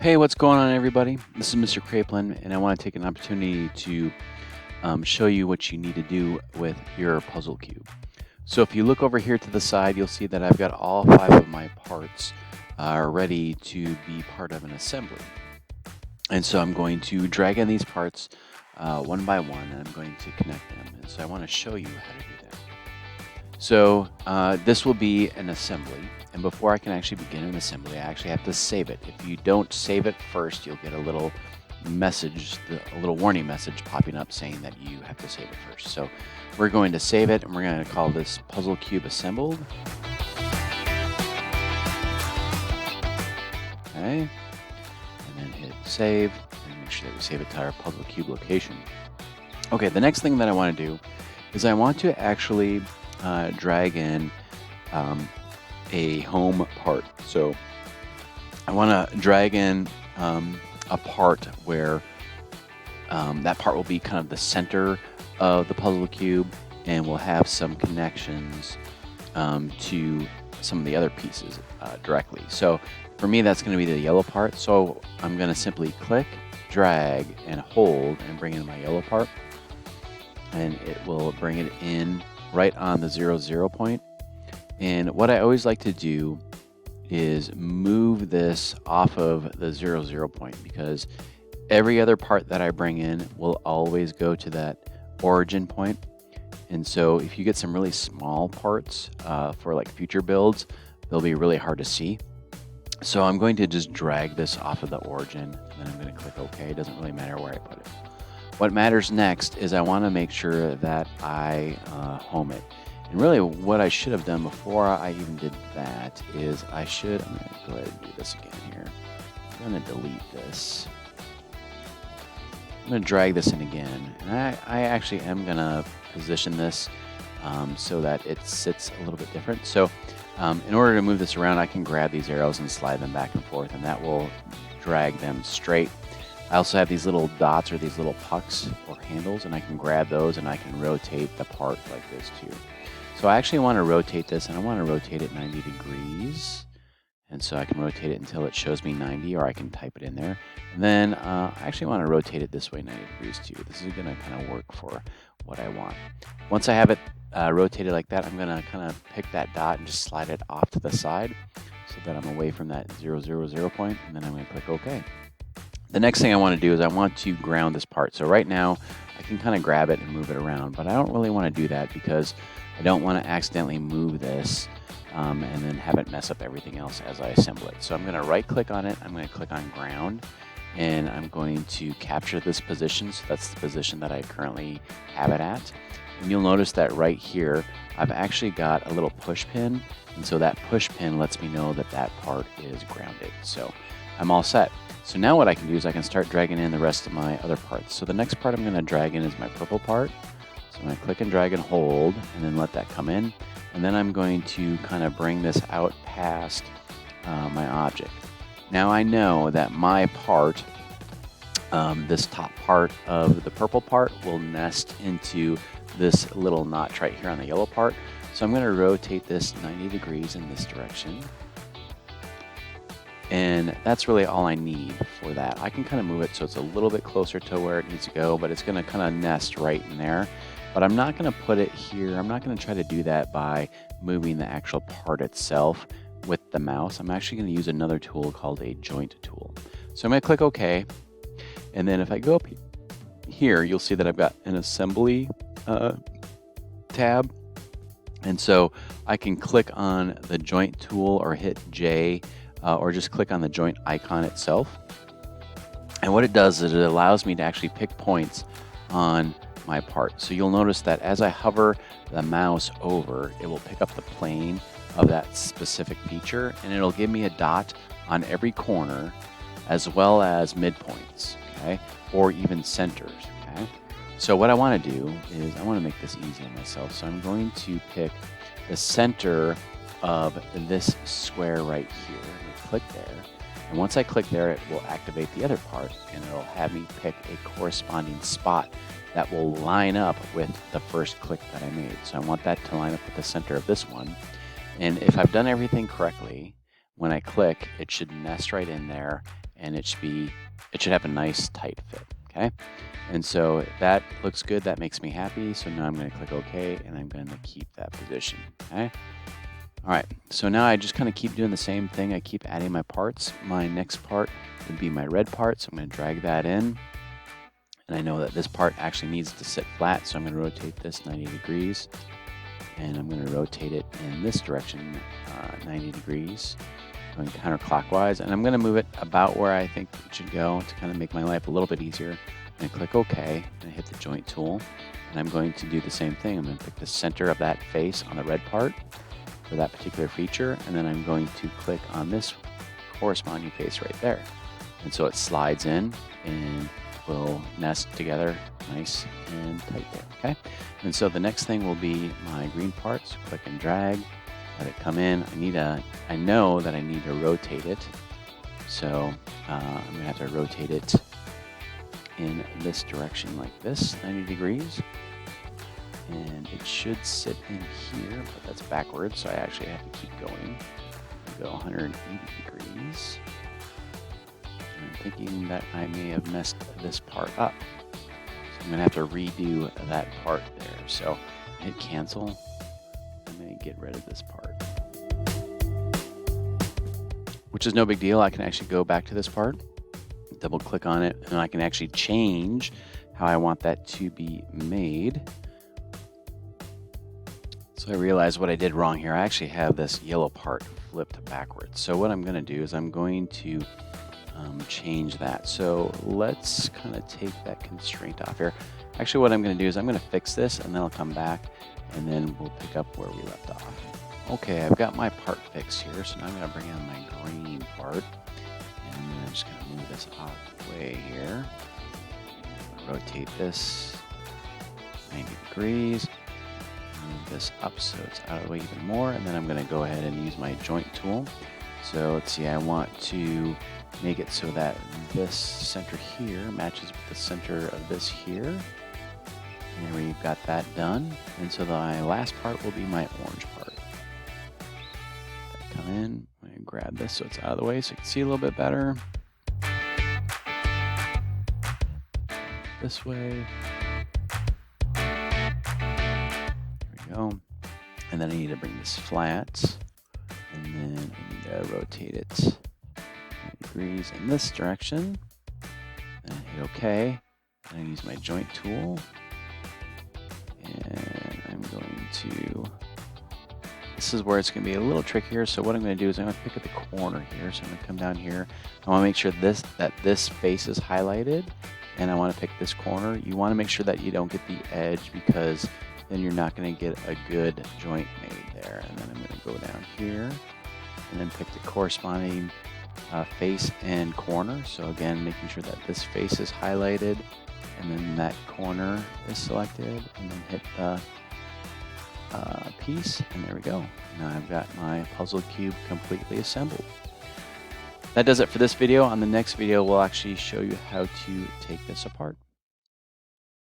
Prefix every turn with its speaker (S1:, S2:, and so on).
S1: Hey, what's going on, everybody? This is Mr. Kraplin, and I want to take an opportunity to show you what you need to do with your puzzle cube. So if you look over here to the side, you'll see that I've got all 5 of my parts ready to be part of an assembly. And so I'm going to drag in these parts one by one, and I'm going to connect them. And so I want to show you how to do that. So this will be an assembly. And before I can actually begin an assembly, I actually have to save it. If you don't save it first, you'll get a little message, a little warning message popping up saying that you have to save it first. So we're going to save it, and we're going to call this puzzle cube assembled. Okay, and then hit save, and make sure that we save it to our puzzle cube location. Okay, the next thing that I want to do is I want to actually drag in a home part. So I want to drag in a part where that part will be kind of the center of the puzzle cube, and we'll have some connections to some of the other pieces directly. So for me, that's going to be the yellow part. So I'm going to simply click, drag, and hold and bring in my yellow part, and it will bring it in right on the 0, 0 point. And what I always like to do is move this off of the 0, 0 point, because every other part that I bring in will always go to that origin point. And so if you get some really small parts for like future builds, they'll be really hard to see. So I'm going to just drag this off of the origin, and then I'm going to click OK. It doesn't really matter where I put it. What matters next is I want to make sure that I home it. And really what I should have done before I even did that is I'm going to go ahead and do this again here. I'm going to delete this. I'm going to drag this in again. And I actually am going to position this so that it sits a little bit different. So in order to move this around, I can grab these arrows and slide them back and forth, and that will drag them straight. I also have these little dots or these little pucks or handles, and I can grab those and I can rotate the part like this too. So I actually want to rotate this, and I want to rotate it 90 degrees. And so I can rotate it until it shows me 90, or I can type it in there. And then I actually want to rotate it this way 90 degrees too. This is going to kind of work for what I want. Once I have it rotated like that, I'm going to kind of pick that dot and just slide it off to the side so that I'm away from that 0, 0, 0 point, and then I'm going to click OK. The next thing I want to do is I want to ground this part. So right now I can kind of grab it and move it around, but I don't really want to do that because I don't want to accidentally move this and then have it mess up everything else as I assemble it. So I'm going to right click on it, I'm going to click on ground, and I'm going to capture this position. So that's the position that I currently have it at. And you'll notice that right here I've actually got a little push pin, and so that push pin lets me know that that part is grounded. So I'm all set. So now what I can do is I can start dragging in the rest of my other parts. So the next part I'm going to drag in is my purple part. So I'm going to click and drag and hold, and then let that come in. And then I'm going to kind of bring this out past my object. Now I know that my part, this top part of the purple part, will nest into this little notch right here on the yellow part. So I'm going to rotate this 90 degrees in this direction. And that's really all I need for that. I can kind of move it so it's a little bit closer to where it needs to go, but it's going to kind of nest right in there. But I'm not going to put it here. I'm not going to try to do that by moving the actual part itself with the mouse. I'm actually going to use another tool called a joint tool. So I'm going to click OK. And then if I go up here, you'll see that I've got an assembly tab. And so I can click on the joint tool or hit J, or just click on the joint icon itself. And what it does is it allows me to actually pick points on my part. So you'll notice that as I hover the mouse over, it will pick up the plane of that specific feature, and it'll give me a dot on every corner as well as midpoints, okay, or even centers, okay. So what I want to do is I want to make this easy on myself. So I'm going to pick the center of this square right here. I'm going to click there, and once I click there, it will activate the other part, and it'll have me pick a corresponding spot that will line up with the first click that I made. So I want that to line up with the center of this one. And if I've done everything correctly, when I click, it should nest right in there and it should have a nice tight fit, okay? And so that looks good. That makes me happy. So now I'm going to click OK, and I'm going to keep that position, okay? All right, so now I just kind of keep doing the same thing. I keep adding my parts. My next part would be my red part, so I'm going to drag that in. And I know that this part actually needs to sit flat, so I'm going to rotate this 90 degrees. And I'm going to rotate it in this direction, 90 degrees, going counterclockwise. And I'm going to move it about where I think it should go to kind of make my life a little bit easier. I'm going to click OK, and hit the joint tool. And I'm going to do the same thing. I'm going to pick the center of that face on the red part for that particular feature, and then I'm going to click on this corresponding face right there. And so it slides in and will nest together nice and tight there, okay? And so the next thing will be my green parts. Click and drag, let it come in. I know that I need to rotate it. So I'm gonna have to rotate it in this direction like this, 90 degrees. And it should sit in here, but that's backwards, so I actually have to keep going. Go 180 degrees. And I'm thinking that I may have messed this part up. So I'm gonna have to redo that part there. So hit cancel. I'm gonna get rid of this part, which is no big deal. I can actually go back to this part, double click on it, and I can actually change how I want that to be made. So I realized what I did wrong here. I actually have this yellow part flipped backwards. So what I'm going to do is I'm going to change that. So let's kind of take that constraint off here. Actually, what I'm going to do is I'm going to fix this, and then I'll come back, and then we'll pick up where we left off. Okay, I've got my part fixed here, so now I'm going to bring on my green part, and I'm just going to move this out of the way here. Rotate this 90 degrees. Move this up so it's out of the way even more, and then I'm going to go ahead and use my joint tool. So let's see, I want to make it so that this center here matches with the center of this here. And there we've got that done. And so my last part will be my orange part. Come in, I'm going to grab this so it's out of the way so you can see a little bit better. This way. Go. And then I need to bring this flat, and then I need to rotate it 90 degrees in this direction, and hit OK. And I use my joint tool, and I'm going to, this is where it's going to be a little trickier. So what I'm going to do is I'm going to pick at the corner here. So I'm going to come down here. I want to make sure that this face is highlighted, and I want to pick this corner. You want to make sure that you don't get the edge, because then you're not going to get a good joint made there. And then I'm going to go down here and then pick the corresponding face and corner. So again, making sure that this face is highlighted, and then that corner is selected, and then hit the piece, and there we go. Now I've got my puzzle cube completely assembled. That does it for this video. On the next video, we'll actually show you how to take this apart.